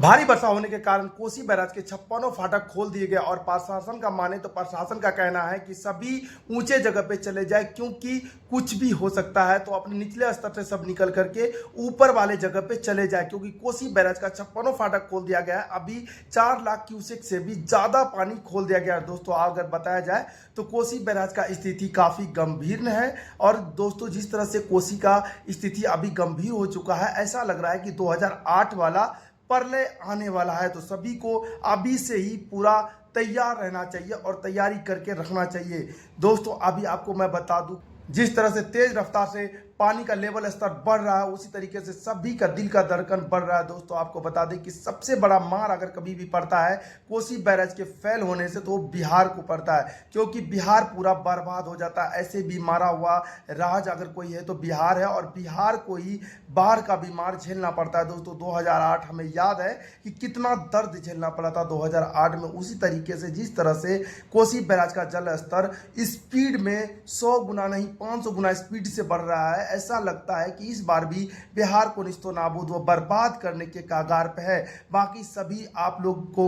भारी वर्षा होने के कारण कोसी बैराज के 56 फाटक खोल दिए गए और प्रशासन का माने तो प्रशासन का कहना है कि सभी ऊंचे जगह पे चले जाए क्योंकि कुछ भी हो सकता है। तो अपने निचले स्तर से सब निकल करके ऊपर वाले जगह पे चले जाए क्योंकि कोसी बैराज का 56 फाटक खोल दिया गया है। अभी 4 लाख क्यूसेक से भी ज्यादा पानी खोल दिया गया है। दोस्तों अगर बताया जाए तो कोसी बैराज का स्थिति काफी गंभीर है और दोस्तों जिस तरह से कोसी का स्थिति अभी गंभीर हो चुका है, ऐसा लग रहा है कि 2008 वाला प्रलय आने वाला है। तो सभी को अभी से ही पूरा तैयार रहना चाहिए और तैयारी करके रखना चाहिए। दोस्तों अभी आपको मैं बता दूं, जिस तरह से तेज रफ्तार से पानी का लेवल स्तर बढ़ रहा है उसी तरीके से सभी का दिल का धड़कन बढ़ रहा है। दोस्तों आपको बता दें कि सबसे बड़ा मार अगर कभी भी पड़ता है कोसी बैराज के फेल होने से तो वो बिहार को पड़ता है, क्योंकि बिहार पूरा बर्बाद हो जाता है। ऐसे भी मारा हुआ राज अगर कोई है तो बिहार है और बिहार को ही बाढ़ का बीमार झेलना पड़ता है। दोस्तों 2008 हमें याद है कि कितना दर्द झेलना पड़ा था 2008 में। उसी तरीके से जिस तरह से कोसी बैराज का जल स्तर स्पीड में 100 गुना नहीं 500 गुना स्पीड से बढ़ रहा है, ऐसा लगता है कि इस बार भी बिहार को निस्तो नाबूद व बर्बाद करने के कागार पे है। बाकी सभी आप लोग को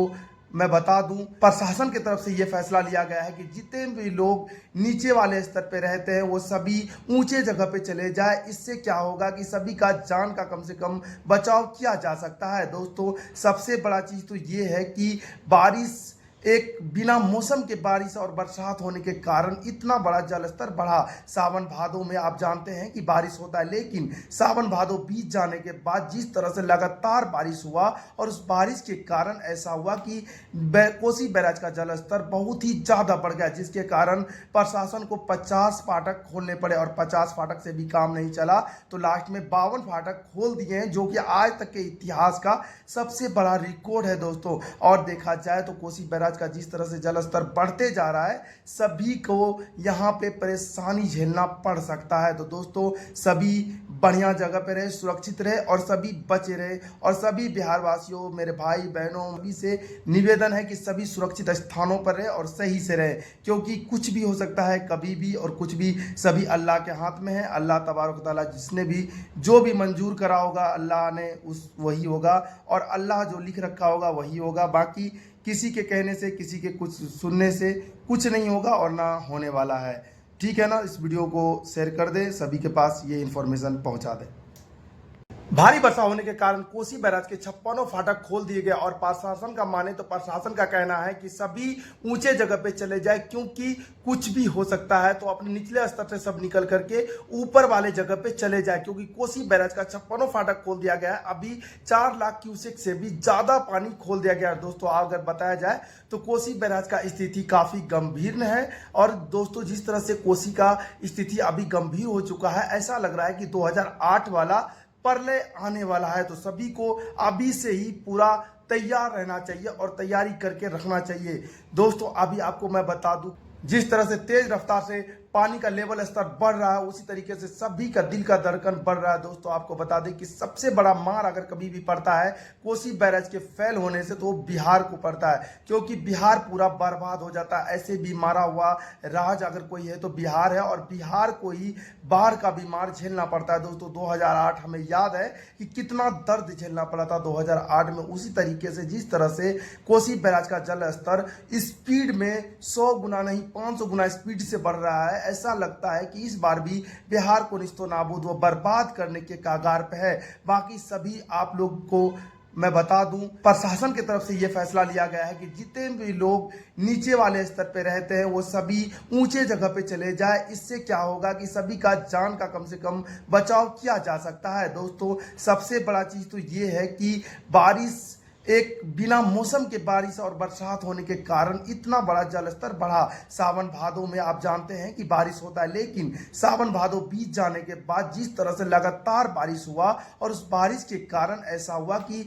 मैं बता दूं, प्रशासन की तरफ से यह फैसला लिया गया है कि जितने भी लोग नीचे वाले स्तर पे रहते हैं वो सभी ऊंचे जगह पे चले जाए। इससे क्या होगा कि सभी का जान का कम से कम बचाव किया जा सकता है। दोस्तों सबसे बड़ा चीज तो ये है कि बारिश एक बिना मौसम के बारिश और बरसात होने के कारण इतना बड़ा जल स्तर बढ़ा। सावन भादों में आप जानते हैं कि बारिश होता है, लेकिन सावन भादों बीत जाने के बाद जिस तरह से लगातार बारिश हुआ और उस बारिश के कारण ऐसा हुआ कि कोसी बैराज का जल स्तर बहुत ही ज़्यादा बढ़ गया, जिसके कारण प्रशासन को 50 फाटक खोलने पड़े और 50 फाटक से भी काम नहीं चला तो लास्ट में 52 फाटक खोल दिए हैं, जो कि आज तक के इतिहास का सबसे बड़ा रिकॉर्ड है। दोस्तों और देखा जाए तो कोसी बैराज का जिस तरह से जल स्तर बढ़ते जा रहा है सभी को यहां पे परेशानी झेलना पड़ सकता है। तो दोस्तों सभी बढ़िया जगह पे रहे, सुरक्षित रहे और सभी बचे रहे। और सभी बिहार वासियों, मेरे भाई बहनों सभी से निवेदन है कि सभी सुरक्षित स्थानों पर रहे और सही से रहे, क्योंकि कुछ भी हो सकता है कभी भी और कुछ भी सभी अल्लाह के हाथ में है। अल्लाह तबारक तआला जिसने भी जो भी मंजूर करा होगा अल्लाह ने उस वही होगा और अल्लाह जो लिख रखा होगा वही होगा। बाकी किसी के कहने से, किसी के कुछ सुनने से कुछ नहीं होगा और ना होने वाला है। ठीक है ना, इस वीडियो को शेयर कर दें, सभी के पास ये इन्फॉर्मेशन पहुंचा दें। भारी वर्षा होने के कारण कोसी बैराज के 56 फाटक खोल दिए गए और प्रशासन का माने तो प्रशासन का कहना है कि सभी ऊंचे जगह पे चले जाए क्योंकि कुछ भी हो सकता है। तो अपने निचले स्तर से सब निकल करके ऊपर वाले जगह पे चले जाए क्योंकि कोसी बैराज का 56 फाटक खोल दिया गया है। अभी 4 लाख क्यूसेक से भी ज्यादा पानी खोल दिया गया है। दोस्तों अगर बताया जाए तो कोसी बैराज का स्थिति काफी गंभीर है और दोस्तों जिस तरह से कोसी का स्थिति अभी गंभीर हो चुका है, ऐसा लग रहा है कि 2008 वाला प्रलय आने वाला है। तो सभी को अभी से ही पूरा तैयार रहना चाहिए और तैयारी करके रखना चाहिए। दोस्तों अभी आपको मैं बता दूं, जिस तरह से तेज रफ्तार से पानी का लेवल स्तर बढ़ रहा है उसी तरीके से सभी का दिल का धड़कन बढ़ रहा है। दोस्तों आपको बता दें कि सबसे बड़ा मार अगर कभी भी पड़ता है कोसी बैराज के फेल होने से तो वो बिहार को पड़ता है, क्योंकि बिहार पूरा बर्बाद हो जाता है। ऐसे भी मारा हुआ राज अगर कोई है तो बिहार है और बिहार को ही बाढ़ का बीमार झेलना पड़ता है। दोस्तों 2008 हमें याद है कि कितना दर्द झेलना पड़ा था 2008 में। उसी तरीके से जिस तरह से कोसी बैराज का जल स्तर स्पीड में 100 गुना नहीं 500 गुना स्पीड से बढ़ रहा है, ऐसा लगता है कि इस बार भी बिहार को निस्तो नाबूद व बर्बाद करने के कागार पे है। बाकी सभी आप लोग को मैं बता दूं, प्रशासन की तरफ से यह फैसला लिया गया है कि जितने भी लोग नीचे वाले स्तर पे रहते हैं वो सभी ऊंचे जगह पे चले जाए। इससे क्या होगा कि सभी का जान का कम से कम बचाव किया जा सकता है। दोस्तों सबसे बड़ा चीज तो ये है कि बारिश एक बिना मौसम के बारिश और बरसात होने के कारण इतना बड़ा जल स्तर बढ़ा। सावन भादों में आप जानते हैं कि बारिश होता है, लेकिन सावन भादों बीत जाने के बाद जिस तरह से लगातार बारिश हुआ और उस बारिश के कारण ऐसा हुआ कि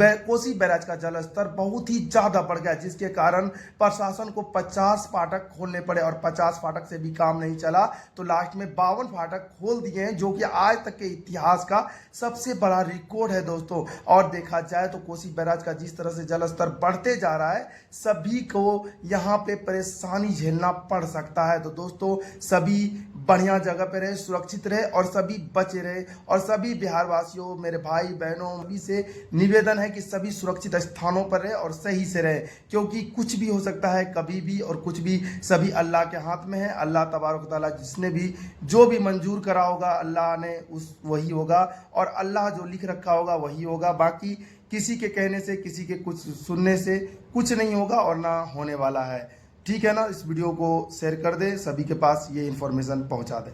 कोसी बैराज का जल स्तर बहुत ही ज्यादा बढ़ गया, जिसके कारण प्रशासन को 50 फाटक खोलने पड़े और 50 फाटक से भी काम नहीं चला तो लास्ट में 52 फाटक खोल दिए हैं, जो कि आज तक के इतिहास का सबसे बड़ा रिकॉर्ड है। दोस्तों और देखा जाए तो कोसी बैराज का जिस तरह से जल स्तर बढ़ते जा रहा है सभी को यहां पे परेशानी झेलना पड़ सकता है। तो दोस्तों सभी बढ़िया जगह पे रहे, सुरक्षित रहे और सभी बचे रहे। और सभी बिहार वासियों, मेरे भाई बहनों, सभी से निवेदन है कि सभी सुरक्षित स्थानों पर रहे और सही से रहे, क्योंकि कुछ भी हो सकता है कभी भी, और कुछ भी सभी अल्लाह के हाथ में है। अल्लाह तबारक व तआला जिसने भी जो भी मंजूर करा होगा अल्लाह ने उस वही होगा, और अल्लाह जो लिख रखा होगा वही होगा। बाकी किसी के कहने से, किसी के कुछ सुनने से कुछ नहीं होगा और ना होने वाला है। ठीक है ना, इस वीडियो को शेयर कर दे, सभी के पास ये इन्फॉर्मेशन पहुंचा दे।